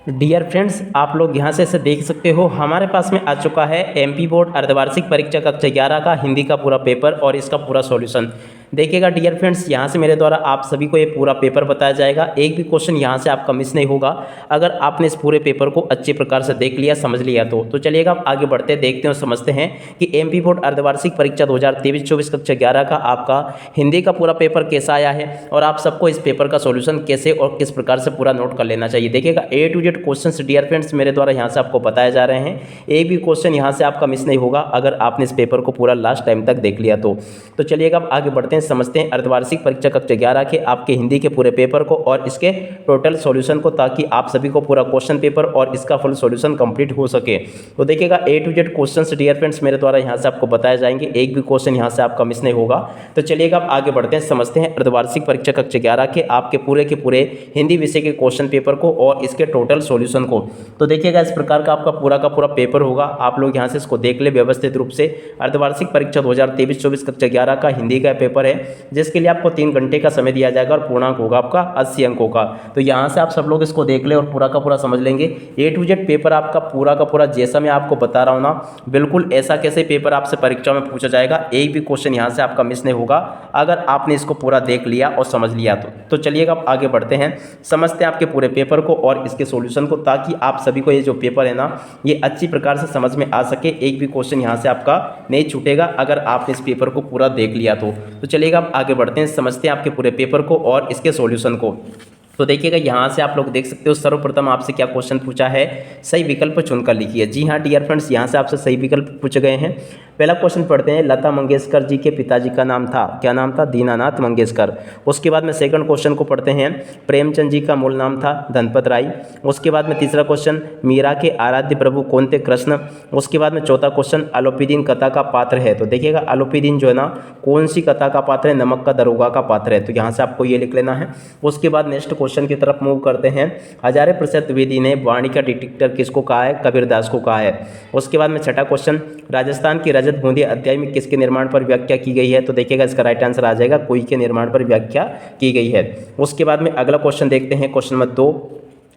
Dear friends, आप लोग यहाँ से इसे देख सकते हो। हमारे पास में आ चुका है एमपी बोर्ड अर्धवार्षिक परीक्षा कक्षा 11 का हिंदी का पूरा पेपर और इसका पूरा सॉल्यूशन। देखिएगा डियर फ्रेंड्स, यहाँ से मेरे द्वारा आप सभी को ये पूरा पेपर बताया जाएगा। एक भी क्वेश्चन यहाँ से आपका मिस नहीं होगा अगर आपने इस पूरे पेपर को अच्छे प्रकार से देख लिया, समझ लिया तो चलिएगा आप आगे बढ़ते देखते हैं और समझते हैं कि एमपी बोर्ड अर्धवार्षिक परीक्षा 2023-24 कक्षा 11 का आपका हिंदी का पूरा पेपर कैसा आया है और आप सबको इस पेपर का सॉल्यूशन कैसे और किस प्रकार से पूरा नोट कर लेना चाहिए। देखिएगा A to Z questions dear friends मेरे द्वारा यहाँ से आपको बताए जा रहे हैं। एक भी क्वेश्चन यहाँ से आपका मिस नहीं होगा अगर आपने इस पेपर को पूरा लास्ट टाइम तक देख लिया तो चलिएगा अब आगे बढ़ते हैं, समझते हैं अर्धवार्षिक परीक्षा कक्षा 11 के आपके हिंदी के पूरे पेपर को और इसके टोटल सॉल्यूशन को, ताकि आप सभी को पूरा क्वेश्चन पेपर और इसका फुल सॉल्यूशन कंप्लीट हो सके। तो देखिएगा A to Z questions dear friends मेरे द्वारा यहाँ से आपको बताए जाएंगे। एक भी क्वेश्चन यहाँ से आपका मिस नहीं होगा। तो चलिएगा अब आगे बढ़ते हैं, समझते हैं अर्धवार्षिक परीक्षा कक्षा 11 के आपके पूरे हिंदी विषय के क्वेश्चन पेपर को और इसके टोटल सॉल्यूशन को। तो देखिएगा इस प्रकार का आपका पूरा पेपर होगा। आप लोग यहाँ से इसको देख ले व्यवस्थित रूप से। अर्धवार्षिक परीक्षा 2023-24 कक्षा 11 का हिंदी का पेपर है, जिसके लिए आपको 3 घंटे का समय दिया जाएगा और पूर्णांक होगा आपका 80 अंकों का। तो यहाँ से आप सब लोग इसको देख ले और पूरा का पूरा समझ लेंगे। ए टू जेड पेपर आपका पूरा का पूरा जैसा मैं आपको बता रहा हूँ ना, बिल्कुल ऐसा कैसे पेपर आपसे परीक्षा में पूछा जाएगा। एक भी क्वेश्चन यहाँ से आपका मिस नहीं होगा अगर आपने इसको पूरा देख लिया और समझ लिया तो चलिएगा आप आगे बढ़ते हैं, समझते हैं आपके पूरे पेपर को और इसके सॉल्यूशन को, ताकि आप सभी को ये जो पेपर है ना ये अच्छी प्रकार से समझ में आ सके। एक भी क्वेश्चन यहाँ से आपका नहीं छूटेगा अगर आपने इस पेपर को पूरा देख लिया तो चलिएगा आप आगे बढ़ते हैं, समझते हैं आपके पूरे पेपर को और इसके सॉल्यूशन को। तो देखिएगा यहाँ से आप लोग देख सकते हो, सर्वप्रथम आपसे क्या क्वेश्चन पूछा है, सही विकल्प चुनकर लिखिए। जी हाँ डियर फ्रेंड्स, यहाँ से आपसे सही विकल्प पूछे गए हैं। पहला क्वेश्चन पढ़ते हैं, लता मंगेशकर जी के पिताजी का नाम था, क्या नाम था? दीनानाथ मंगेशकर। उसके बाद में सेकंड क्वेश्चन को पढ़ते हैं, प्रेमचंद जी का मूल नाम था धनपत राय। उसके बाद में तीसरा क्वेश्चन, मीरा के आराध्य प्रभु कौन थे? कृष्ण। उसके बाद में चौथा क्वेश्चन, अलोपीदीन कथा का पात्र है। तो देखिएगा अलोपीदीन जो है ना कौन सी कथा का पात्र है? नमक का दरोगा का पात्र है। तो यहाँ से आपको ये लिख लेना है। उसके बाद नेक्स्ट क्वेश्चन की तरफ मूव करते हैं, हजारे प्रसाद द्विवेदी ने वाणी का डिटेक्टर किसको कहा है? कबीरदास को कहा है। उसके बाद में छठा क्वेश्चन, राजस्थान की रजत बूंदी अध्याय में किसके निर्माण पर व्याख्या की गई है? तो देखिएगा इसका राइट आंसर आ जाएगा, कोई के निर्माण पर व्याख्या की गई है। उसके बाद में अगला क्वेश्चन देखते हैं, क्वेश्चन नंबर 2,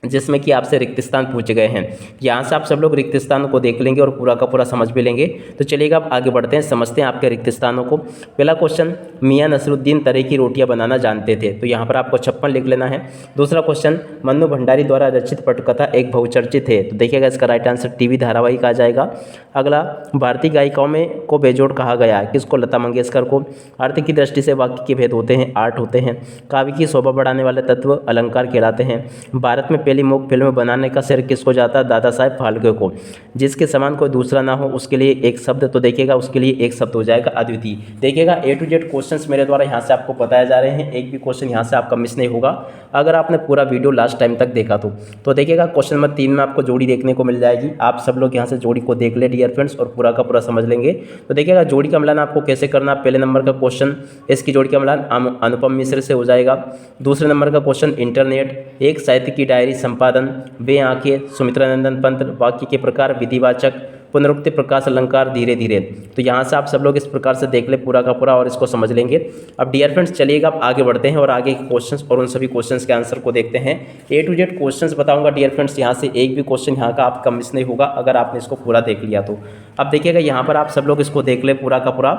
जिसमें कि आपसे रिक्त स्थान पूछे गए हैं। यहाँ से आप सब लोग रिक्त स्थानों को देख लेंगे और पूरा का पूरा समझ भी लेंगे। तो चलिएगा आप आगे बढ़ते हैं, समझते हैं आपके रिक्त स्थानों को। पहला क्वेश्चन, मियाँ नसरुद्दीन तरह की रोटियां बनाना जानते थे। तो यहाँ पर आपको 56 लिख लेना है। दूसरा क्वेश्चन, मन्नू भंडारी द्वारा रचित पटकथा एक बहुचर्चित है। तो देखिएगा इसका राइट आंसर टीवी धारावाहिक आ जाएगा। अगला, भारतीय गायिकाओं में को बेजोड़ कहा गया है, किसको? लता मंगेशकर को। अर्थ की दृष्टि से वाक्य के भेद होते हैं 8 होते हैं। काव्य की शोभा बढ़ाने वाले तत्व अलंकार कहलाते हैं। भारत में पहली मूक फिल्म बनाने का श्रेय किसको जाता है? दादा साहेब फाल्के को। जिसके समान कोई दूसरा ना हो उसके लिए एक शब्द। तो देखिएगा उसके लिए एक शब्द हो जाएगा अद्वितीय। देखिएगा ए टू जेड क्वेश्चंस मेरे द्वारा यहाँ से आपको बताए जा रहे हैं। एक भी क्वेश्चन यहाँ से आपका मिस नहीं होगा अगर आपने पूरा वीडियो लास्ट टाइम तक देखा तो देखिएगा क्वेश्चन नंबर 3 में आपको जोड़ी देखने को मिल जाएगी। आप सब लोग यहाँ से जोड़ी को देख ले डियर फ्रेंड्स और पूरा का पूरा समझ लेंगे। तो देखिएगा जोड़ी का मिलान आपको कैसे करना। पहले नंबर का क्वेश्चन, इसकी जोड़ी का मिलान अनुपम मिश्र से हो जाएगा। दूसरे नंबर का क्वेश्चन, इंटरनेट, एक साहित्य की डायरी संपादन, वे आंखें, सुमित्रानंदन पंत, वाक्य के प्रकार, विधिवाचक, पुनरुक्ति, प्रकाश अलंकार, धीरे धीरे। तो यहाँ से आप सब लोग इस प्रकार से देख ले पूरा का पूरा और इसको समझ लेंगे। अब डियर फ्रेंड्स चलिएगा आप आगे बढ़ते हैं और आगे के क्वेश्चंस और उन सभी क्वेश्चंस के आंसर को देखते हैं। ए टू जेड क्वेश्चंस बताऊंगा डियर फ्रेंड्स, यहाँ से एक भी क्वेश्चन यहाँ का आपका मिस नहीं होगा अगर आपने इसको पूरा देख लिया तो। अब देखिएगा यहाँ पर आप सब लोग इसको देख ले पूरा का पूरा।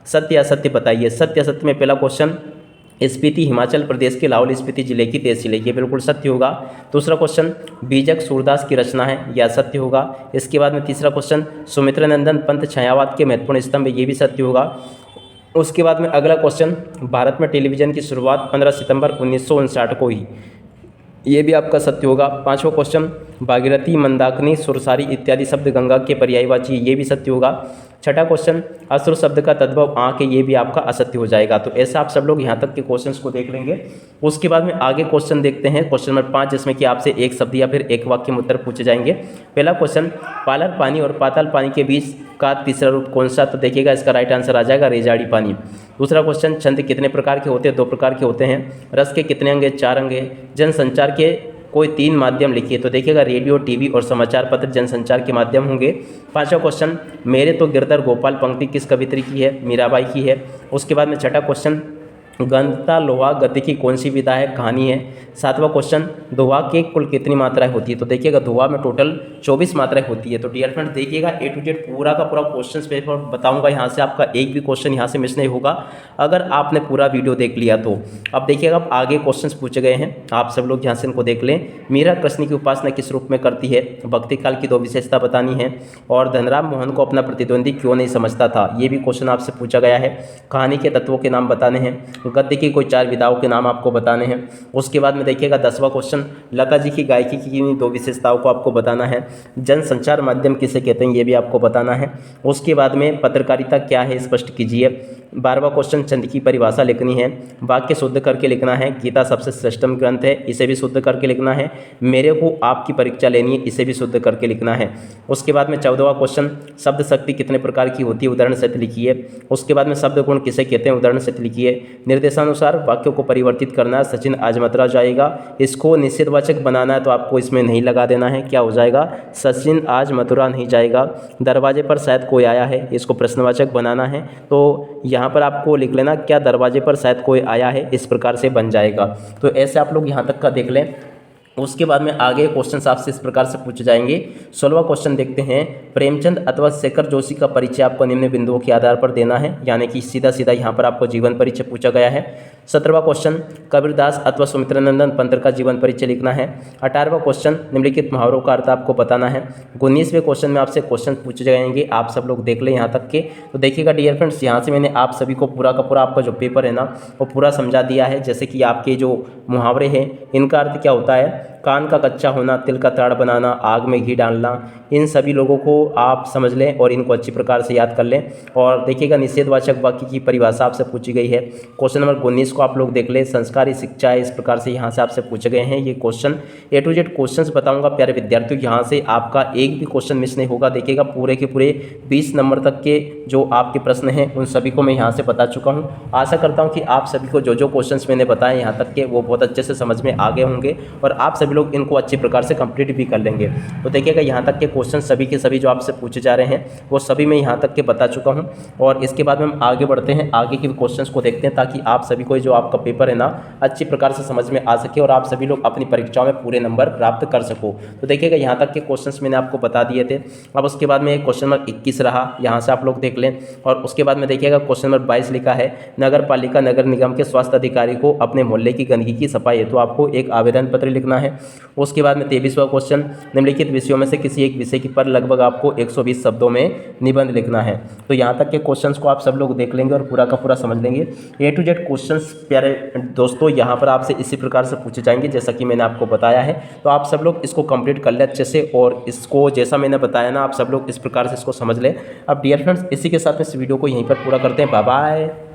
सत्य असत्य बताइए। सत्य असत्य में पहला क्वेश्चन, स्पीति हिमाचल प्रदेश के लाहौल स्पीति जिले की तहसील है, ये बिल्कुल सत्य होगा। दूसरा क्वेश्चन, बीजक सूरदास की रचना है, यह सत्य होगा। इसके बाद में तीसरा क्वेश्चन, सुमित्रानंदन पंत छायावाद के महत्वपूर्ण स्तंभ है, ये भी सत्य होगा। उसके बाद में अगला क्वेश्चन, भारत में टेलीविज़न की शुरुआत 15 सितंबर 1959 को हुई, ये भी आपका सत्य होगा। पांचवा क्वेश्चन, भागीरथी, मंदाकिनी, सुरसारी इत्यादि शब्द गंगा के पर्यायवाची, ये भी सत्य होगा। छठा क्वेश्चन, अश्रु शब्द का तद्भव आँख है, ये भी आपका असत्य हो जाएगा। तो ऐसा आप सब लोग यहाँ तक के क्वेश्चंस को देख लेंगे। उसके बाद में आगे क्वेश्चन देखते हैं, क्वेश्चन नंबर 5, जिसमें कि आपसे एक शब्द या फिर एक वाक्य में उत्तर पूछे जाएंगे। पहला क्वेश्चन, पालर पानी और पाताल पानी के बीच का तीसरा रूप कौन सा? तो देखिएगा इसका राइट आंसर आ जाएगा रेजाड़ी पानी। दूसरा क्वेश्चन, छंद कितने प्रकार के होते हैं? 2 प्रकार के होते हैं। रस के कितने अंग? 4 अंग। जनसंचार के कोई 3 माध्यम लिखिए। तो देखिएगा रेडियो, टीवी और समाचार पत्र जनसंचार के माध्यम होंगे। पांचवा क्वेश्चन, मेरे तो गिरधर गोपाल पंक्ति किस कवित्री की है? मीराबाई की है। उसके बाद में छठा क्वेश्चन, गंधता लोहा गद्य की कौन सी विधा है, कहानी है। 7वां क्वेश्चन, धुआं की कुल कितनी मात्राएं होती है। तो देखिएगा धुआं में टोटल 24 मात्राएं होती है। तो डियर फ्रेंड्स देखिएगा ए टू जेड पूरा का पूरा क्वेश्चन पेपर बताऊंगा, यहाँ से आपका एक भी क्वेश्चन यहाँ से मिस नहीं होगा अगर आपने पूरा वीडियो देख लिया तो। अब देखिएगा अब आगे क्वेश्चन पूछे गए हैं, आप सब लोग यहाँ से इनको देख लें। मीरा कृष्ण की उपासना किस रूप में करती है, भक्ति काल की 2 विशेषता बतानी है, और धनराम मोहन को अपना प्रतिद्वंदी क्यों नहीं समझता था, ये भी क्वेश्चन आपसे पूछा गया है। कहानी के तत्वों के नाम बताने हैं, गद्य की कोई 4 विधाओं के नाम आपको बताने हैं। उसके बाद में देखिएगा 10वां क्वेश्चन, लता जी की गायकी की 2 विशेषताओं को आपको बताना है। जनसंचार माध्यम किसे कहते हैं, ये भी आपको बताना है। उसके बाद में पत्रकारिता क्या है स्पष्ट कीजिए। 12वां क्वेश्चन, छंद की परिभाषा लिखनी है, वाक्य शुद्ध करके लिखना है। गीता सबसे श्रेष्ठतम ग्रंथ है, इसे भी शुद्ध करके लिखना है। मेरे को आपकी परीक्षा लेनी है, इसे भी शुद्ध करके लिखना है। उसके बाद में 14वां क्वेश्चन, शब्द शक्ति कितने प्रकार की होती है, उदाहरण सहित लिखिए। उसके बाद में शब्द गुण किसे कहते हैं, उदाहरण सहित लिखिए। निर्देशानुसार वाक्यों को परिवर्तित करना है, सचिन आज मतरा जाएगा, इसको निषेधवाचक बनाना है तो आपको इसमें नहीं लगा देना है, क्या हो जाएगा, सचिन आज मथुरा नहीं जाएगा। दरवाजे पर शायद कोई आया है, इसको प्रश्नवाचक बनाना है, तो यहाँ पर आपको लिख लेना क्या दरवाजे पर शायद कोई आया है, इस प्रकार से बन जाएगा। तो ऐसे आप लोग यहाँ तक का देख लें। उसके बाद में आगे क्वेश्चन आपसे इस प्रकार से पूछे जाएंगे। 16वां क्वेश्चन देखते हैं, प्रेमचंद अथवा शेखर जोशी का परिचय आपको निम्न बिंदुओं के आधार पर देना है, यानी कि सीधा सीधा यहाँ पर आपको जीवन परिचय पूछा गया है। 17वां क्वेश्चन, कबीरदास अथवा सुमित्रानंदन पंत का जीवन परिचय लिखना है। 18वां क्वेश्चन, निम्नलिखित मुहावरों का अर्थ आपको बताना है। 19वें क्वेश्चन में आपसे क्वेश्चन पूछे जाएंगे, आप सब लोग देख लें यहाँ तक के। तो देखिएगा डियर फ्रेंड्स, यहाँ से मैंने आप सभी को पूरा का पूरा आपका जो पेपर है ना वो पूरा समझा दिया है। जैसे कि आपके जो मुहावरे हैं इनका अर्थ क्या होता है, कान का कच्चा होना, तिल का ताड़ बनाना, आग में घी डालना, इन सभी लोगों को आप समझ लें और इनको अच्छी प्रकार से याद कर लें। और देखिएगा निषेधवाचक वाक्य की परिभाषा आपसे पूछी गई है। क्वेश्चन नंबर 19 को आप लोग देख लें, संस्कारी शिक्षा है, इस प्रकार से यहाँ से आपसे पूछे गए हैं ये question. A to Z question बताऊँगा प्यारे विद्यार्थियों, यहाँ से आपका एक भी क्वेश्चन मिस नहीं होगा। देखिएगा पूरे के पूरे 20 नंबर तक के जो आपके प्रश्न हैं उन सभी को मैं यहाँ से बता चुका हूँ। आशा करता हूँ कि आप सभी को जो जो क्वेश्चन मैंने बताए यहाँ तक के वो बहुत अच्छे से समझ में आ गए होंगे और आप सभी लोग इनको अच्छी प्रकार से कंप्लीट भी कर लेंगे। तो देखिएगा यहाँ तक के क्वेश्चन सभी के सभी जो आपसे पूछे जा रहे हैं वो सभी मैं यहाँ तक के बता चुका हूँ। और इसके बाद में हम आगे बढ़ते हैं, आगे के क्वेश्चंस को देखते हैं ताकि आप सभी को जो आपका पेपर है ना अच्छी प्रकार से समझ में आ सके और आप सभी लोग अपनी परीक्षाओं में पूरे नंबर प्राप्त कर सको। तो देखिएगा यहाँ तक के क्वेश्चन मैंने आपको बता दिए थे। अब उसके बाद में क्वेश्चन नंबर 21 रहा, यहाँ से आप लोग देख लें। और उसके बाद में देखिएगा क्वेश्चन नंबर 22 लिखा है, नगर पालिका नगर निगम के स्वास्थ्य अधिकारी को अपने मोहल्ले की गंदगी की सफाई हेतु आपको एक आवेदन पत्र लिखना है। उसके बाद में 23वां क्वेश्चन, निम्नलिखित विषयों में से किसी एक विषय की पर लगभग आपको 120 शब्दों में निबंध लिखना है। तो यहाँ तक के क्वेश्चंस को आप सब लोग देख लेंगे और पूरा का पूरा समझ लेंगे। ए टू जेड क्वेश्चंस प्यारे दोस्तों यहाँ पर आपसे इसी प्रकार से पूछे जाएंगे जैसा कि मैंने आपको बताया है। तो आप सब लोग इसको कंप्लीट कर ले अच्छे से और इसको जैसा मैंने बताया ना आप सब लोग इस प्रकार से इसको समझ लें। अब डियर फ्रेंड्स इसी के साथ इस वीडियो को यहीं पर पूरा करते हैं। Bye bye.